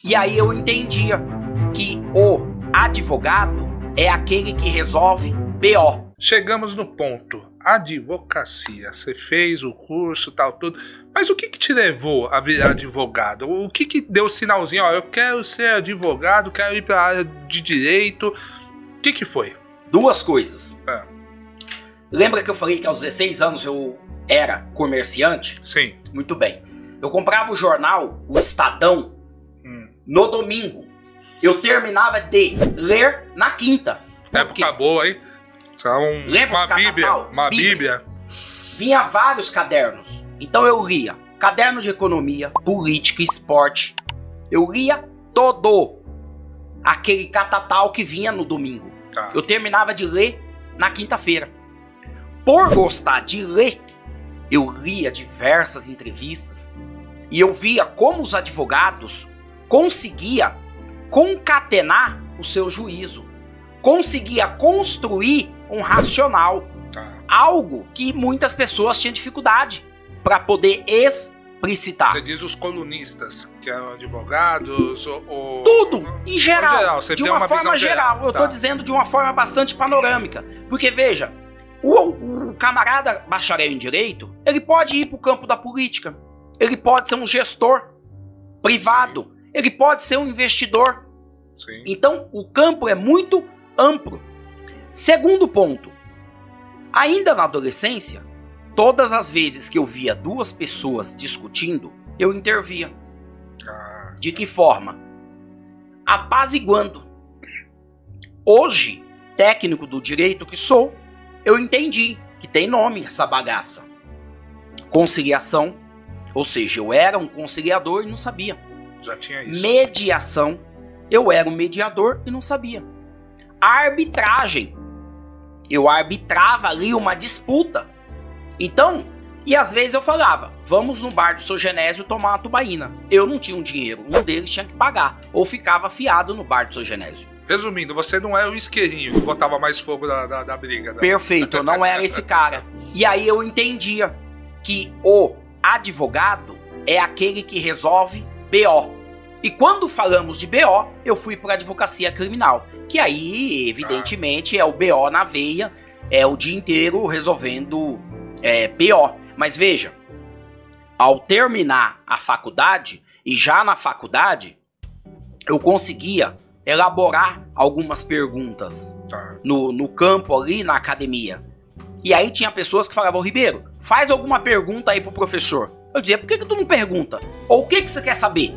E aí eu entendia que o advogado é aquele que resolve BO. Chegamos no ponto. Advocacia. Você fez o curso, tal, tudo. Mas o que te levou a virar advogado? O que deu o sinalzinho? Ó, eu quero ser advogado, quero ir para a área de direito. O que foi? Duas coisas. Lembra que eu falei que aos 16 anos eu era comerciante? Sim. Muito bem. Eu comprava o jornal, o Estadão, no domingo. Eu terminava de ler na quinta. Época boa, hein? Lembra uma Bíblia. Uma Bíblia. Vinha vários cadernos. Então eu lia caderno de economia, política, esporte. Eu lia todo aquele catatal que vinha no domingo. Tá. Eu terminava de ler na quinta-feira. Por gostar de ler, eu lia diversas entrevistas e eu via como os advogados conseguiam concatenar o seu juízo, conseguia construir um racional, algo que muitas pessoas tinham dificuldade para poder explicitar. Você diz os colunistas, que eram advogados, ou... Tudo, em geral, você de tem uma forma geral. Eu estou dizendo de uma forma bastante panorâmica, porque veja, o camarada bacharel em direito, ele pode ir para o campo da política, ele pode ser um gestor privado, sim, ele pode ser um investidor. Sim. Então, o campo é muito amplo. Segundo ponto, ainda na adolescência, todas as vezes que eu via duas pessoas discutindo, eu intervia. De que forma? Apaziguando. Hoje, técnico do direito que sou, eu entendi que tem nome essa bagaça. Conciliação, ou seja, eu era um conciliador e não sabia. Já tinha isso. Mediação, eu era um mediador e não sabia. Arbitragem, eu arbitrava ali uma disputa. Então, e às vezes eu falava, vamos no bar do Seu Genésio tomar uma tubaína. Eu não tinha um dinheiro, um deles tinha que pagar. Ou ficava fiado no bar do Seu Genésio. Resumindo, você não era o isqueirinho que botava mais fogo da briga. Perfeito, eu não era esse cara. E aí eu entendia que o advogado é aquele que resolve BO. E quando falamos de BO, eu fui para a advocacia criminal. Que aí, evidentemente, é o BO na veia, é o dia inteiro resolvendo BO. Mas veja, ao terminar a faculdade, e já na faculdade, eu conseguia elaborar algumas perguntas no campo ali, na academia. E aí tinha pessoas que falavam, Ribeiro, faz alguma pergunta aí pro professor. Eu dizia, por que tu não pergunta? Ou o que você quer saber?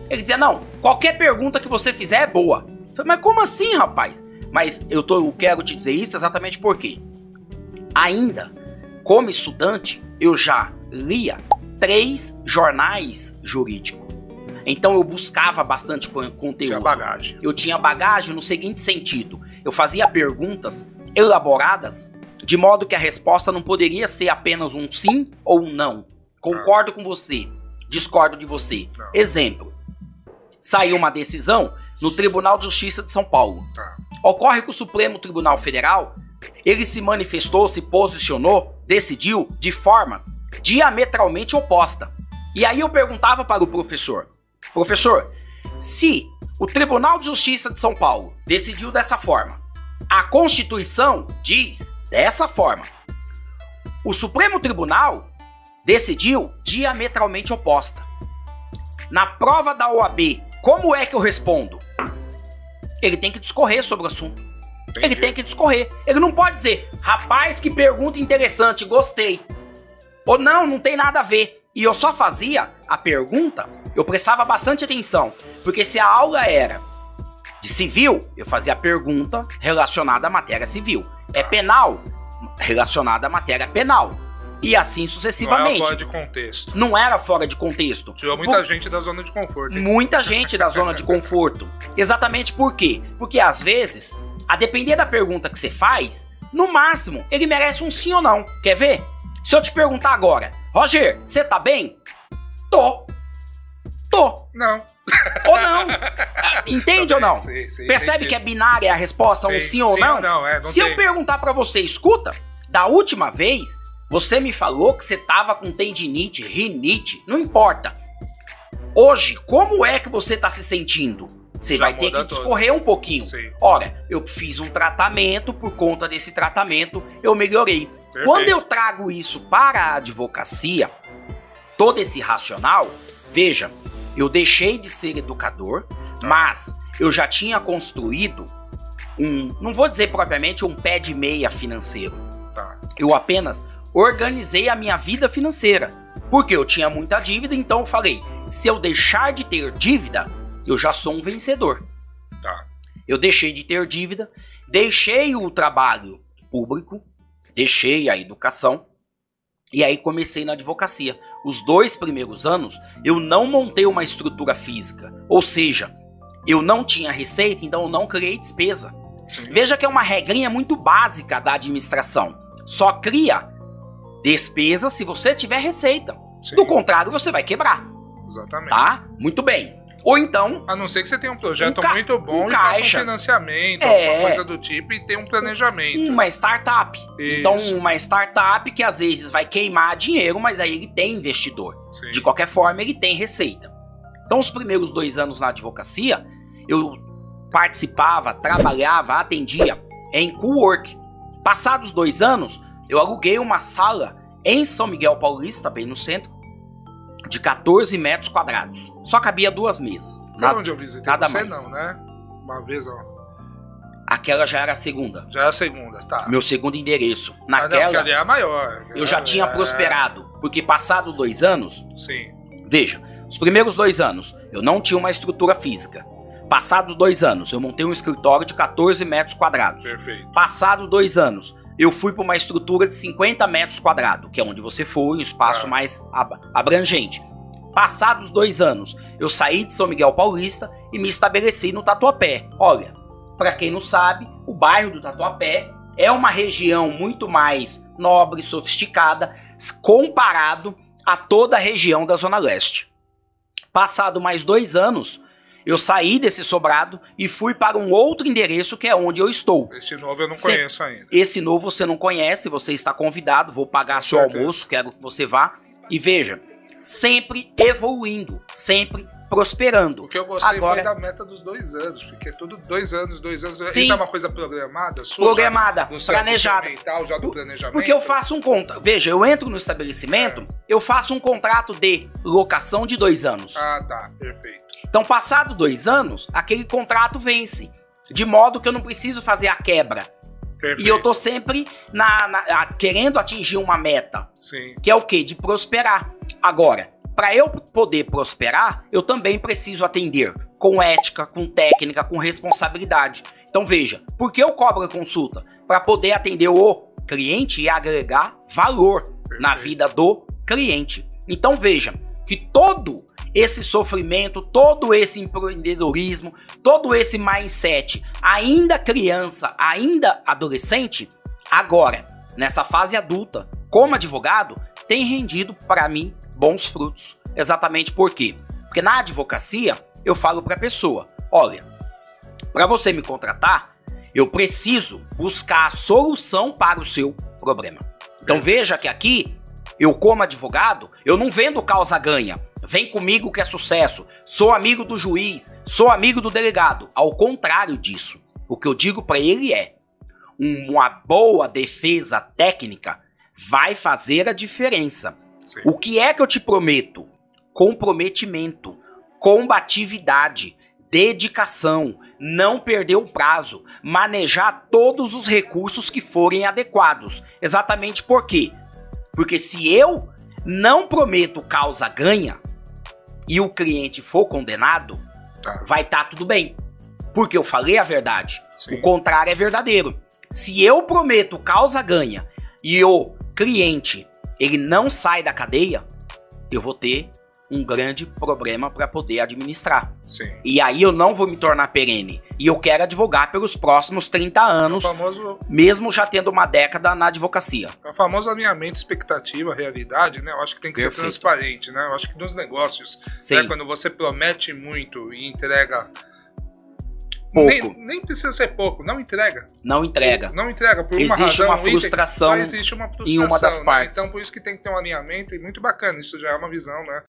Ele dizia, não, qualquer pergunta que você fizer é boa. Eu falei, mas como assim, rapaz? Mas eu quero te dizer isso exatamente porque ainda, como estudante, eu já lia 3 jornais jurídicos. Então eu buscava bastante conteúdo. Tinha bagagem. Eu tinha bagagem no seguinte sentido. Eu fazia perguntas elaboradas de modo que a resposta não poderia ser apenas um sim ou um não. Concordo com você, discordo de você. Não. Exemplo. Saiu uma decisão no Tribunal de Justiça de São Paulo. Ocorre que o Supremo Tribunal Federal, ele se manifestou, se posicionou, decidiu de forma diametralmente oposta. E aí eu perguntava para o professor, se o Tribunal de Justiça de São Paulo decidiu dessa forma, a Constituição diz dessa forma, o Supremo Tribunal decidiu diametralmente oposta. Na prova da OAB, como é que eu respondo? Ele tem que discorrer sobre o assunto. Entendi. Ele tem que discorrer. Ele não pode dizer, rapaz, que pergunta interessante, gostei. Ou não tem nada a ver. E eu só fazia a pergunta, eu prestava bastante atenção. Porque se a aula era de civil, eu fazia a pergunta relacionada à matéria civil. É penal, relacionada à matéria penal. E assim sucessivamente. Não era fora de contexto. Não era fora de contexto. Tirou muita gente da zona de conforto. Hein? Muita gente da zona de conforto. Exatamente por quê? Porque às vezes, a depender da pergunta que você faz, no máximo, ele merece um sim ou não. Quer ver? Se eu te perguntar agora, Roger, você tá bem? Tô. Não. Ou não. Entende ou não? Sim, Percebe entendi. que é binária a resposta, um sim ou não? Ou não, não Se eu perguntar pra você, escuta, da última vez, você me falou que você tava com tendinite, rinite, não importa. Hoje, como é que você está se sentindo? Você Já vai ter muda que tudo. discorrer um pouquinho. Sim. Ora, eu fiz um tratamento, por conta desse tratamento, eu melhorei. Perfeito. Quando eu trago isso para a advocacia, todo esse racional, veja, eu deixei de ser educador, mas eu já tinha construído não vou dizer propriamente um pé de meia financeiro. Tá. Eu apenas organizei a minha vida financeira, porque eu tinha muita dívida, então eu falei, se eu deixar de ter dívida, eu já sou um vencedor. Tá. Eu deixei de ter dívida, deixei o trabalho público, deixei a educação, e aí comecei na advocacia. Os 2 primeiros anos, eu não montei uma estrutura física, ou seja, eu não tinha receita, então eu não criei despesa. Sim. Veja que é uma regrinha muito básica da administração. Só cria despesa se você tiver receita. Sim. Do contrário, você vai quebrar, Exatamente. tá? Muito bem. Ou então, A não ser que você tenha um projeto Um muito bom um e faça um caixa. financiamento, É. alguma coisa do tipo, e tenha um planejamento. uma startup. Isso. Então, uma startup que às vezes vai queimar dinheiro, mas aí ele tem investidor. Sim. De qualquer forma, ele tem receita. Então, os primeiros 2 anos na advocacia, eu participava, trabalhava, atendia em cowork. Passados 2 anos, eu aluguei uma sala em São Miguel Paulista, bem no centro, de 14 metros quadrados. Só cabia 2 mesas. Por onde eu visitei nada você, mais. não, né? Uma vez, ó. Aquela já era a segunda. Já é a segunda, tá. Meu segundo endereço. Ah, não, porque Naquela, ali é a maior. eu já tinha prosperado. Porque passados 2 anos, Sim. veja, os primeiros 2 anos, eu não tinha uma estrutura física. Passados 2 anos, eu montei um escritório de 14 metros quadrados. Perfeito. Passados 2 anos, eu fui para uma estrutura de 50 metros quadrados, que é onde você foi, um espaço mais abrangente. Passados 2 anos, eu saí de São Miguel Paulista e me estabeleci no Tatuapé. Olha, para quem não sabe, o bairro do Tatuapé é uma região muito mais nobre, sofisticada, comparado a toda a região da Zona Leste. Passado mais 2 anos, eu saí desse sobrado e fui para um outro endereço que é onde eu estou. Este novo eu não Sim. conheço ainda. Esse novo você não conhece, você está convidado, vou pagar seu certeza. almoço, quero que você vá. E veja, sempre evoluindo, sempre prosperando. O que eu gostei Agora, foi da meta dos 2 anos, porque é tudo 2 anos, 2 anos. Sim. Isso é uma coisa programada? Sua, programada, já, no seu planejada. mental, já do planejamento? Porque eu faço um contrato. Veja, eu entro no estabelecimento, eu faço um contrato de locação de 2 anos. Ah, tá. Perfeito. Então, passado 2 anos, aquele contrato vence. De modo que eu não preciso fazer a quebra. Perfeito. E eu tô sempre querendo atingir uma meta. Sim. Que é o quê? De prosperar. Agora, para eu poder prosperar, eu também preciso atender com ética, com técnica, com responsabilidade. Então veja, por que eu cobro a consulta? Para poder atender o cliente e agregar valor na vida do cliente. Então veja que todo esse sofrimento, todo esse empreendedorismo, todo esse mindset, ainda criança, ainda adolescente, agora, nessa fase adulta, como advogado, tem rendido para mim bons frutos. Exatamente por quê? Porque na advocacia, eu falo para a pessoa, olha, para você me contratar, eu preciso buscar a solução para o seu problema. Então veja que aqui, eu como advogado, eu não vendo causa-ganha. Vem comigo que é sucesso. Sou amigo do juiz, sou amigo do delegado. Ao contrário disso, o que eu digo para ele é, uma boa defesa técnica vai fazer a diferença. Sim. O que é que eu te prometo? Comprometimento, combatividade, dedicação, não perder o prazo, manejar todos os recursos que forem adequados. Exatamente por quê? Porque se eu não prometo causa-ganha e o cliente for condenado, vai estar tudo bem. Porque eu falei a verdade. Sim. O contrário é verdadeiro. Se eu prometo causa-ganha e o cliente ele não sai da cadeia, eu vou ter um grande problema para poder administrar. Sim. E aí eu não vou me tornar perene. E eu quero advogar pelos próximos 30 anos, mesmo já tendo uma década na advocacia. É o famoso alinhamento, expectativa, realidade, né? Eu acho que tem que ser transparente, né? Eu acho que nos negócios, né, quando você promete muito e entrega pouco. Nem precisa ser pouco, não entrega. Não entrega. Não entrega, por uma existe razão. Uma frustração existe uma frustração em uma das partes. Né? Então por isso que tem que ter um alinhamento e muito bacana, isso já é uma visão, né?